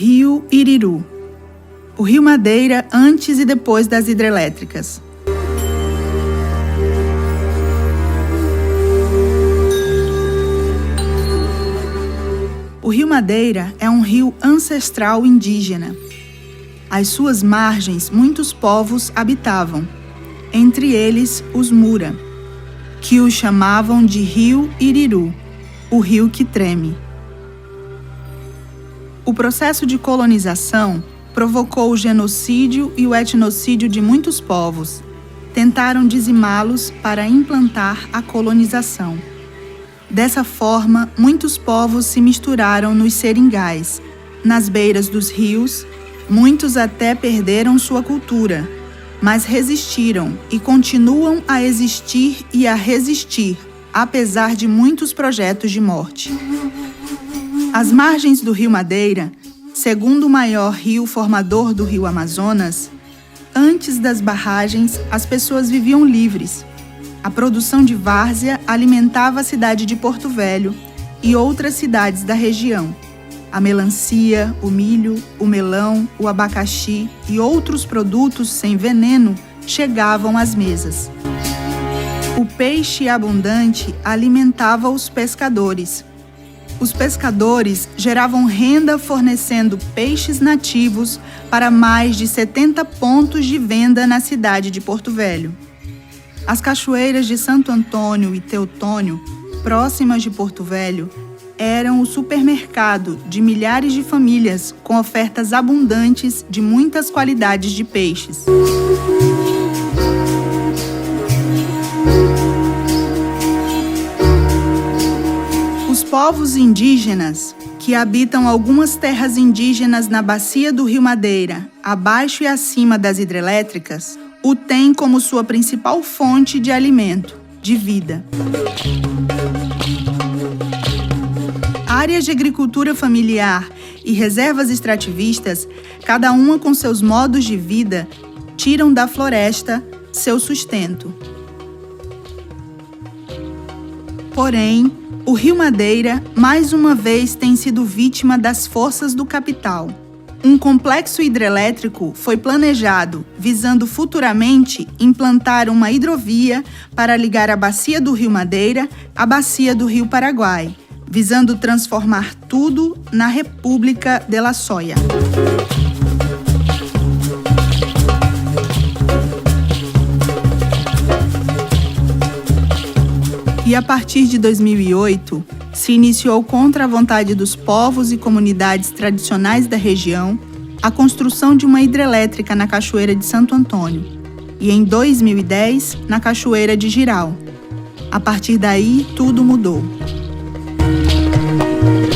Rio Iriru. O Rio Madeira antes e depois das hidrelétricas. O Rio Madeira é um rio ancestral indígena. Às suas margens, muitos povos habitavam, entre eles os Mura, que o chamavam de Rio Iriru, o rio que treme. O processo de colonização provocou o genocídio e o etnocídio de muitos povos. Tentaram dizimá-los para implantar a colonização. Dessa forma, muitos povos se misturaram nos seringais, nas beiras dos rios. Muitos até perderam sua cultura, mas resistiram e continuam a existir e a resistir, apesar de muitos projetos de morte. As margens do Rio Madeira, segundo o maior rio formador do Rio Amazonas, antes das barragens, as pessoas viviam livres. A produção de várzea alimentava a cidade de Porto Velho e outras cidades da região. A melancia, o milho, o melão, o abacaxi e outros produtos sem veneno chegavam às mesas. O peixe abundante alimentava os pescadores. Os pescadores geravam renda fornecendo peixes nativos para mais de 70 pontos de venda na cidade de Porto Velho. As cachoeiras de Santo Antônio e Teutônio, próximas de Porto Velho, eram o supermercado de milhares de famílias com ofertas abundantes de muitas qualidades de peixes. Os povos indígenas, que habitam algumas terras indígenas na bacia do Rio Madeira, abaixo e acima das hidrelétricas, o têm como sua principal fonte de alimento, de vida. Áreas de agricultura familiar e reservas extrativistas, cada uma com seus modos de vida, tiram da floresta seu sustento. Porém, o Rio Madeira, mais uma vez, tem sido vítima das forças do capital. Um complexo hidrelétrico foi planejado, visando futuramente implantar uma hidrovia para ligar a bacia do Rio Madeira à bacia do Rio Paraguai, visando transformar tudo na República de La Soya. E a partir de 2008, se iniciou contra a vontade dos povos e comunidades tradicionais da região a construção de uma hidrelétrica na Cachoeira de Santo Antônio e, em 2010, na Cachoeira de Jirau. A partir daí, tudo mudou.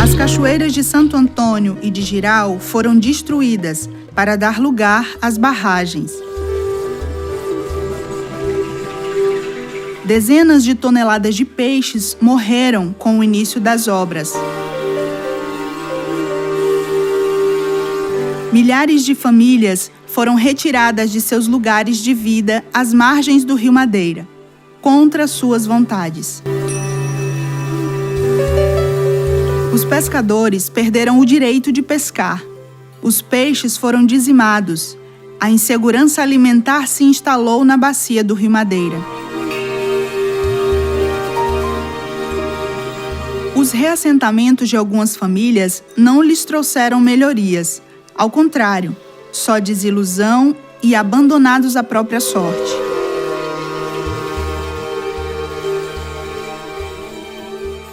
As cachoeiras de Santo Antônio e de Jirau foram destruídas para dar lugar às barragens. Dezenas de toneladas de peixes morreram com o início das obras. Milhares de famílias foram retiradas de seus lugares de vida às margens do Rio Madeira, contra suas vontades. Os pescadores perderam o direito de pescar. Os peixes foram dizimados. A insegurança alimentar se instalou na bacia do Rio Madeira. Os reassentamentos de algumas famílias não lhes trouxeram melhorias. Ao contrário, só desilusão e abandonados à própria sorte.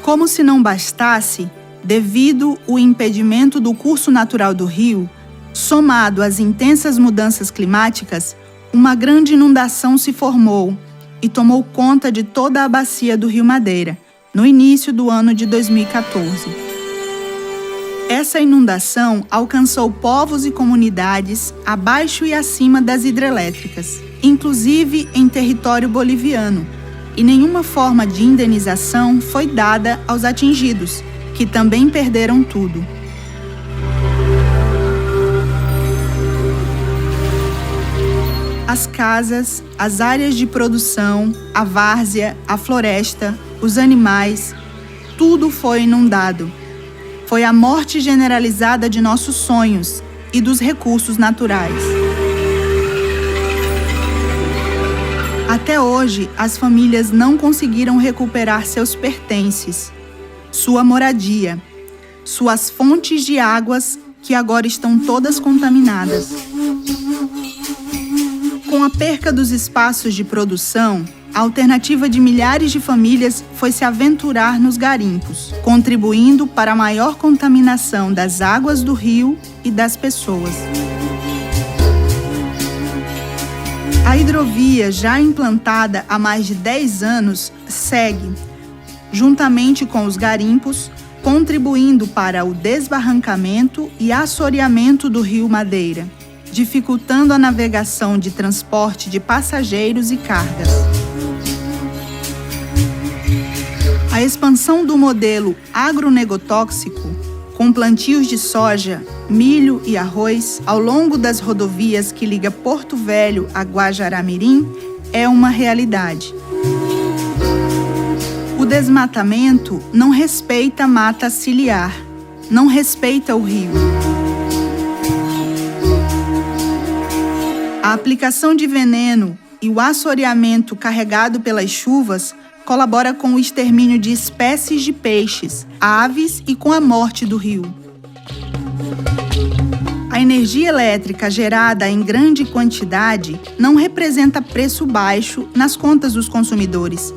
Como se não bastasse, devido ao impedimento do curso natural do rio, somado às intensas mudanças climáticas, uma grande inundação se formou e tomou conta de toda a bacia do Rio Madeira, no início do ano de 2014. Essa inundação alcançou povos e comunidades abaixo e acima das hidrelétricas, inclusive em território boliviano, e nenhuma forma de indenização foi dada aos atingidos, que também perderam tudo. As casas, as áreas de produção, a várzea, a floresta, os animais, tudo foi inundado. Foi a morte generalizada de nossos sonhos e dos recursos naturais. Até hoje, as famílias não conseguiram recuperar seus pertences, sua moradia, suas fontes de águas que agora estão todas contaminadas. Com a perca dos espaços de produção, a alternativa de milhares de famílias foi se aventurar nos garimpos, contribuindo para a maior contaminação das águas do rio e das pessoas. A hidrovia, já implantada há mais de 10 anos, segue, juntamente com os garimpos, contribuindo para o desbarrancamento e assoreamento do rio Madeira, dificultando a navegação de transporte de passageiros e cargas. A expansão do modelo agronegotóxico, com plantios de soja, milho e arroz ao longo das rodovias que liga Porto Velho a Guajará-Mirim, é uma realidade. O desmatamento não respeita a mata ciliar, não respeita o rio. A aplicação de veneno e o assoreamento carregado pelas chuvas colabora com o extermínio de espécies de peixes, aves e com a morte do rio. A energia elétrica gerada em grande quantidade não representa preço baixo nas contas dos consumidores.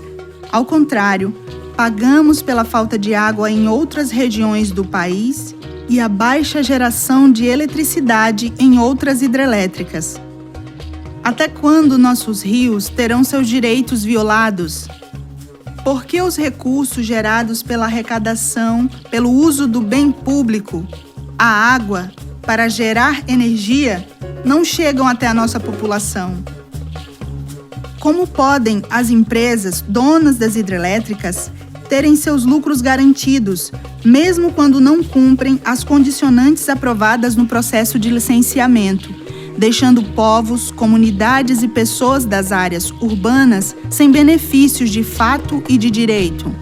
Ao contrário, pagamos pela falta de água em outras regiões do país e a baixa geração de eletricidade em outras hidrelétricas. Até quando nossos rios terão seus direitos violados? Por que os recursos gerados pela arrecadação, pelo uso do bem público, a água, para gerar energia, não chegam até a nossa população? Como podem as empresas donas das hidrelétricas terem seus lucros garantidos, mesmo quando não cumprem as condicionantes aprovadas no processo de licenciamento, deixando povos, comunidades e pessoas das áreas urbanas sem benefícios de fato e de direito?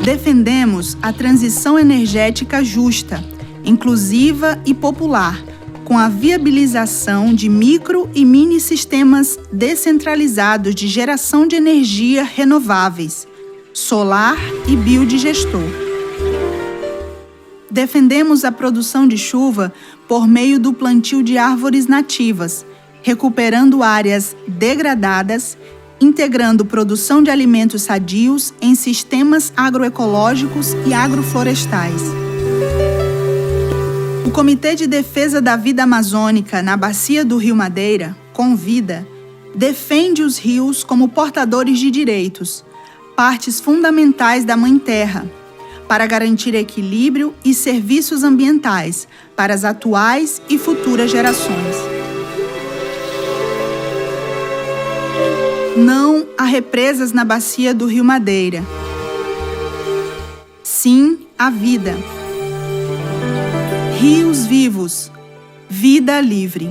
Defendemos a transição energética justa, inclusiva e popular, com a viabilização de micro e mini sistemas descentralizados de geração de energia renováveis, solar e biodigestor. Defendemos a produção de chuva por meio do plantio de árvores nativas, recuperando áreas degradadas, integrando produção de alimentos sadios em sistemas agroecológicos e agroflorestais. O Comitê de Defesa da Vida Amazônica na Bacia do Rio Madeira, Convida, defende os rios como portadores de direitos, partes fundamentais da Mãe Terra, para garantir equilíbrio e serviços ambientais para as atuais e futuras gerações. Não a represas na bacia do Rio Madeira. Sim à vida. Rios vivos, vida livre.